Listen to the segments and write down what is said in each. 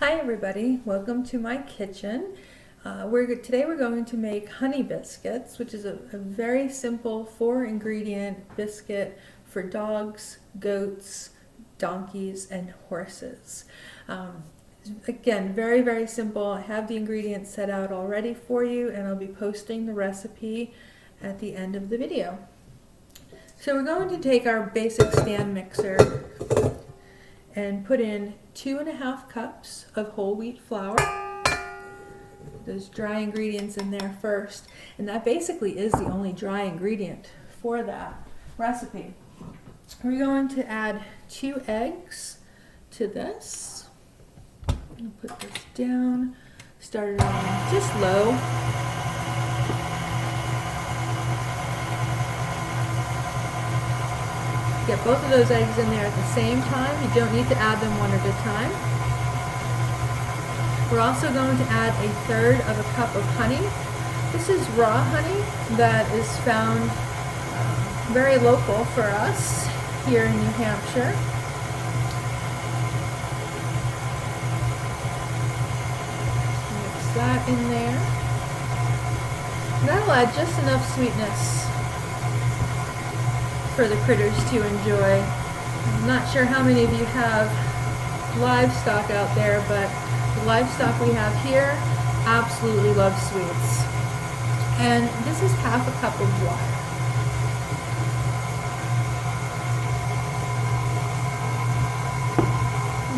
Hi everybody, welcome to my kitchen. Today we're going to make honey biscuits, which is a very simple 4-ingredient biscuit for dogs, goats, donkeys, and horses. Again, very simple. I have the ingredients set out already for you, and I'll be posting the recipe at the end of the video. So we're going to take our basic stand mixer and put in 2½ cups of whole wheat flour. Those dry ingredients in there first, and that basically is the only dry ingredient for that recipe. We're going to add 2 eggs to this. I'll put this down, start it on just low. Get both of those eggs in there at the same time. You don't need to add them one at a time. We're also going to add 1/3 of a cup of honey. This is raw honey that is found very local for us here in New Hampshire. Mix that in there. That'll add just enough sweetness for the critters to enjoy. I'm not sure how many of you have livestock out there, but the livestock we have here absolutely love sweets. And this is 1/2 cup of water.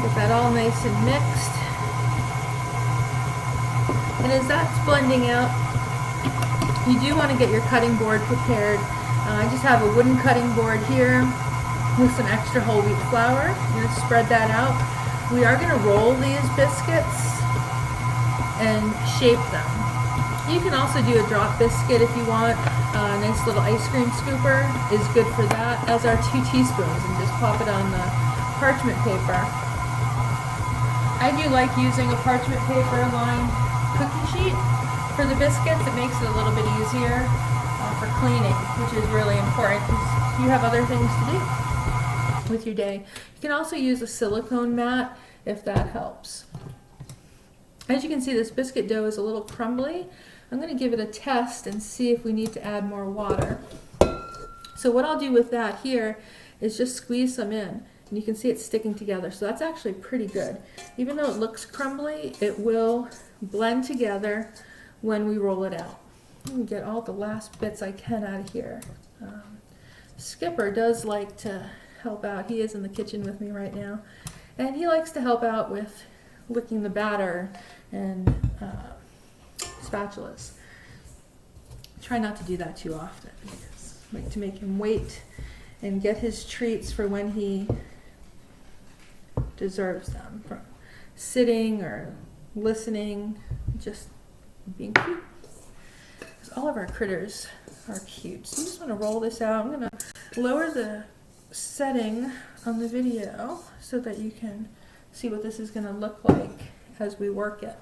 Get that all nice and mixed. And as that's blending out, you do want to get your cutting board prepared. I just have a wooden cutting board here with some extra whole wheat flour. I'm going to spread that out. We are going to roll these biscuits and shape them. You can also do a drop biscuit if you want. A nice little ice cream scooper is good for that, as are 2 teaspoons, and just pop it on the parchment paper. I do like using a parchment paper lined cookie sheet for the biscuits. It makes it a little bit easier for cleaning, which is really important because you have other things to do with your day. You can also use a silicone mat if that helps. As you can see, this biscuit dough is a little crumbly. I'm going to give it a test and see if we need to add more water. So what I'll do with that here is just squeeze some in, and you can see it's sticking together. So that's actually pretty good. Even though it looks crumbly, it will blend together when we roll it out. Let me get all the last bits I can out of here. Skipper does like to help out. He is in the kitchen with me right now. And he likes to help out with licking the batter and spatulas. Try not to do that too often, because I like to make him wait and get his treats for when he deserves them, from sitting or listening, just being cute. All of our critters are cute. So you just want to roll this out. I'm going to lower the setting on the video so that you can see what this is going to look like as we work it.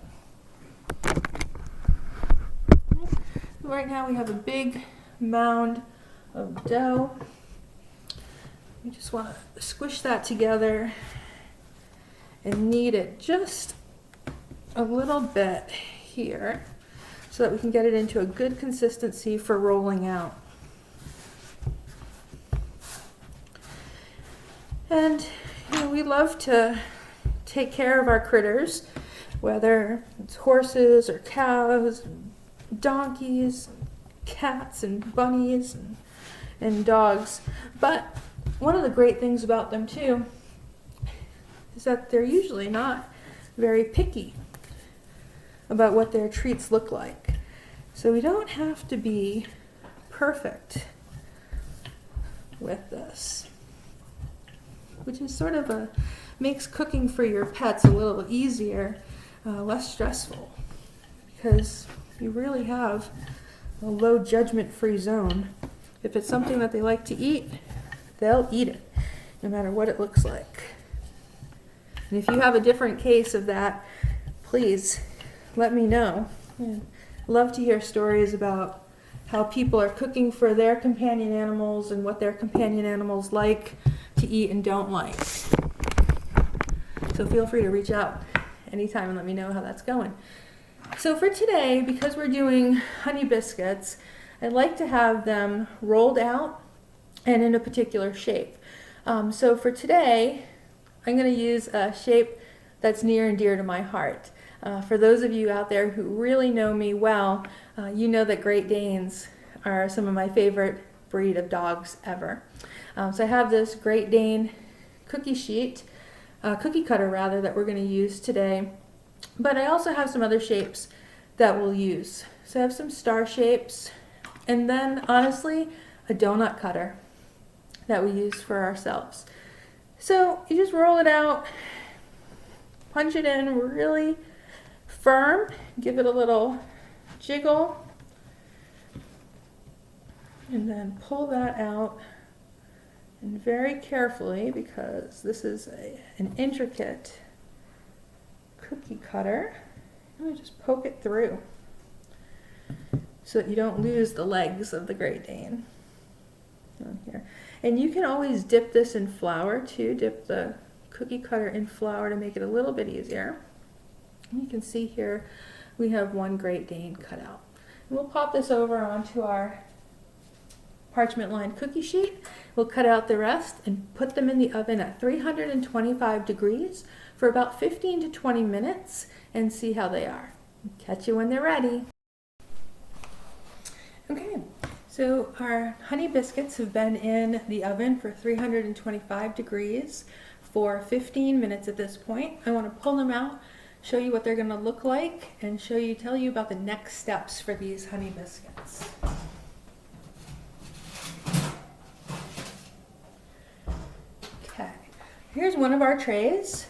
Right now we have a big mound of dough. You just want to squish that together and knead it just a little bit here, so that we can get it into a good consistency for rolling out. And we love to take care of our critters, whether it's horses or cows, donkeys, cats and bunnies and dogs. But one of the great things about them too is that they're usually not very picky about what their treats look like. So we don't have to be perfect with this, which is sort of makes cooking for your pets a little easier, less stressful, because you really have a low judgment-free zone. If it's something that they like to eat, they'll eat it, no matter what it looks like. And if you have a different case of that, please let me know. I'd love to hear stories about how people are cooking for their companion animals and what their companion animals like to eat and don't like. So feel free to reach out anytime and let me know how that's going. So for today, because we're doing honey biscuits, I like to have them rolled out and in a particular shape. So for today, I'm going to use a shape that's near and dear to my heart. For those of you out there who really know me well, you know that Great Danes are some of my favorite breed of dogs ever. So I have this Great Dane cookie cutter rather, that we're going to use today. But I also have some other shapes that we'll use. So I have some star shapes, and then honestly, a donut cutter that we use for ourselves. So you just roll it out, punch it in really firm, give it a little jiggle, and then pull that out, and very carefully, because this is an intricate cookie cutter, I'm going to just poke it through so that you don't lose the legs of the Great Dane on here. And you can always dip this in flour too, dip the cookie cutter in flour to make it a little bit easier. And you can see here we have one Great Dane cut out. And we'll pop this over onto our parchment lined cookie sheet. We'll cut out the rest and put them in the oven at 325 degrees for about 15 to 20 minutes and see how they are. Catch you when they're ready. Okay, so our honey biscuits have been in the oven for 325 degrees for 15 minutes at this point. I want to pull them out, show you what they're going to look like, and tell you about the next steps for these honey biscuits. Okay, here's one of our trays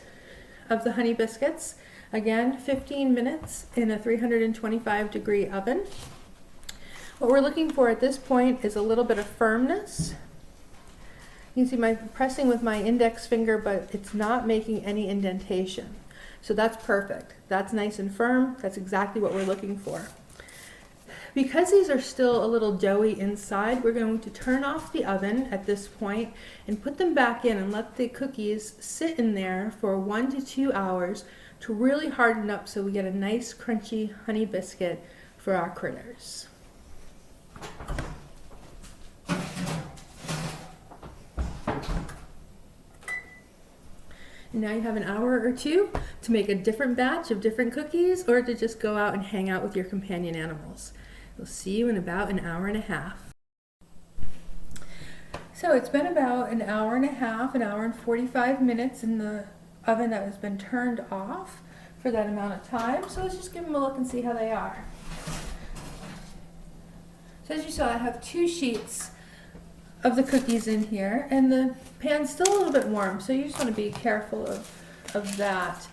of the honey biscuits. Again, 15 minutes in a 325 degree oven. What we're looking for at this point is a little bit of firmness. You can see I'm pressing with my index finger, but it's not making any indentation. So that's perfect. That's nice and firm. That's exactly what we're looking for. Because these are still a little doughy inside, we're going to turn off the oven at this point and put them back in and let the cookies sit in there for 1 to 2 hours to really harden up so we get a nice crunchy honey biscuit for our critters. And now you have an hour or two to make a different batch of different cookies, or to just go out and hang out with your companion animals. We'll see you in about an hour and a half. So it's been about an hour and a half, an hour and 45 minutes in the oven that has been turned off for that amount of time. So let's just give them a look and see how they are. So as you saw, I have 2 sheets of the cookies in here, and the pan's still a little bit warm, so you just want to be careful of that.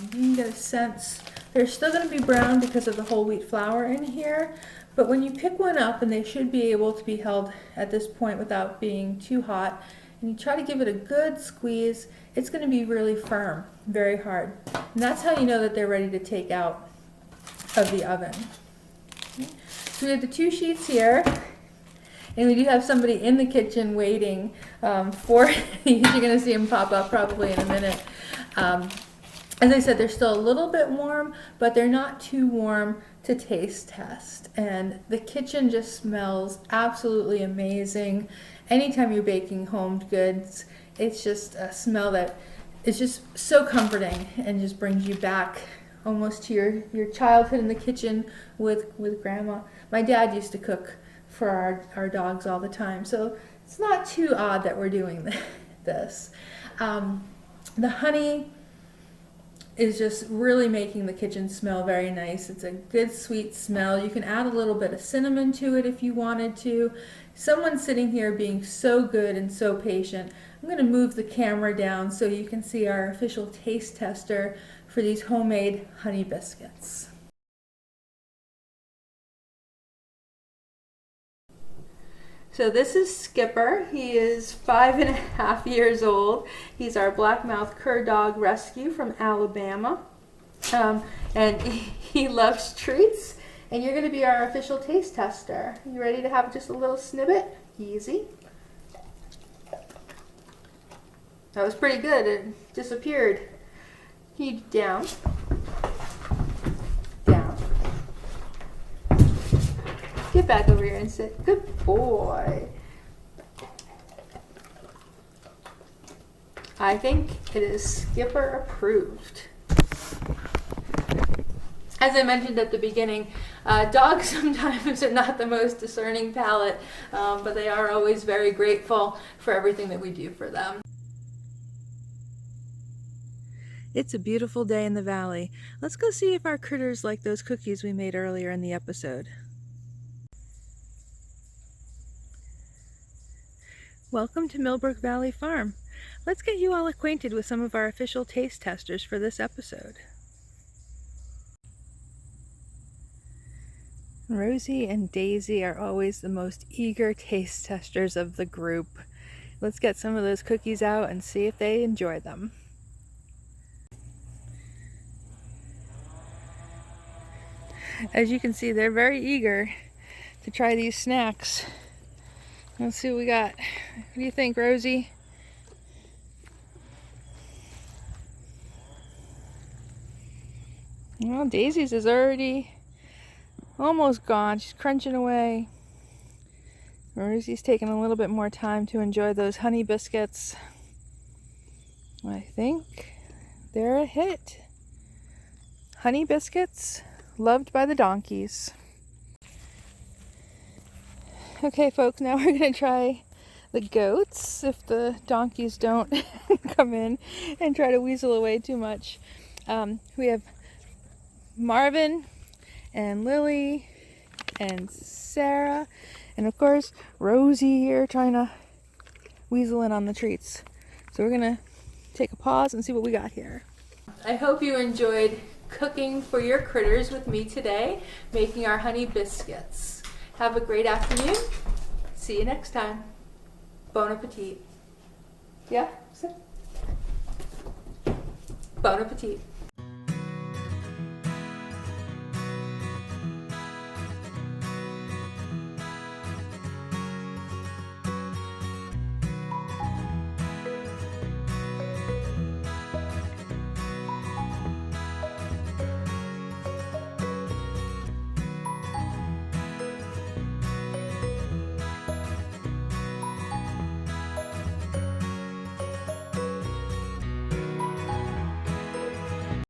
You can get a sense they're still going to be brown because of the whole wheat flour in here, but when you pick one up, and they should be able to be held at this point without being too hot, and you try to give it a good squeeze, it's going to be really firm, very hard. And that's how you know that they're ready to take out of the oven. Okay. So we have the 2 sheets here, and we do have somebody in the kitchen waiting for these. You're going to see them pop up probably in a minute. As I said, they're still a little bit warm, but they're not too warm to taste test. And the kitchen just smells absolutely amazing. Anytime you're baking home goods, it's just a smell that is just so comforting and just brings you back almost to your childhood in the kitchen with Grandma. My dad used to cook for our dogs all the time, so it's not too odd that we're doing this. The honey is just really making the kitchen smell very nice. It's a good sweet smell. You can add a little bit of cinnamon to it if you wanted to. Someone's sitting here being so good and so patient. I'm going to move the camera down so you can see our official taste tester for these homemade honey biscuits. So this is Skipper. He is 5.5 years old. He's our black-mouthed cur dog rescue from Alabama. And he loves treats. And you're going to be our official taste tester. You ready to have just a little snippet? Easy. That was pretty good. It disappeared. You down. Down. Get back over here and sit. Good boy. I think it is Skipper approved. As I mentioned at the beginning, dogs sometimes are not the most discerning palate, but they are always very grateful for everything that we do for them. It's a beautiful day in the valley. Let's go see if our critters like those cookies we made earlier in the episode. Welcome to Millbrook Valley Farm. Let's get you all acquainted with some of our official taste testers for this episode. Rosie and Daisy are always the most eager taste testers of the group. Let's get some of those cookies out and see if they enjoy them. As you can see, they're very eager to try these snacks. Let's see what we got. What do you think, Rosie? Well, Daisy's is already almost gone. She's crunching away. Rosie's taking a little bit more time to enjoy those honey biscuits. I think they're a hit. Honey biscuits, loved by the donkeys. Okay, folks, now we're going to try the goats if the donkeys don't come in and try to weasel away too much. We have Marvin and Lily and Sarah, and of course Rosie here trying to weasel in on the treats. So we're gonna take a pause and see what we got here. I hope you enjoyed cooking for your critters with me today, making our honey biscuits. Have a great afternoon. See you next time. Bon appetit. Yeah? Bon appetit.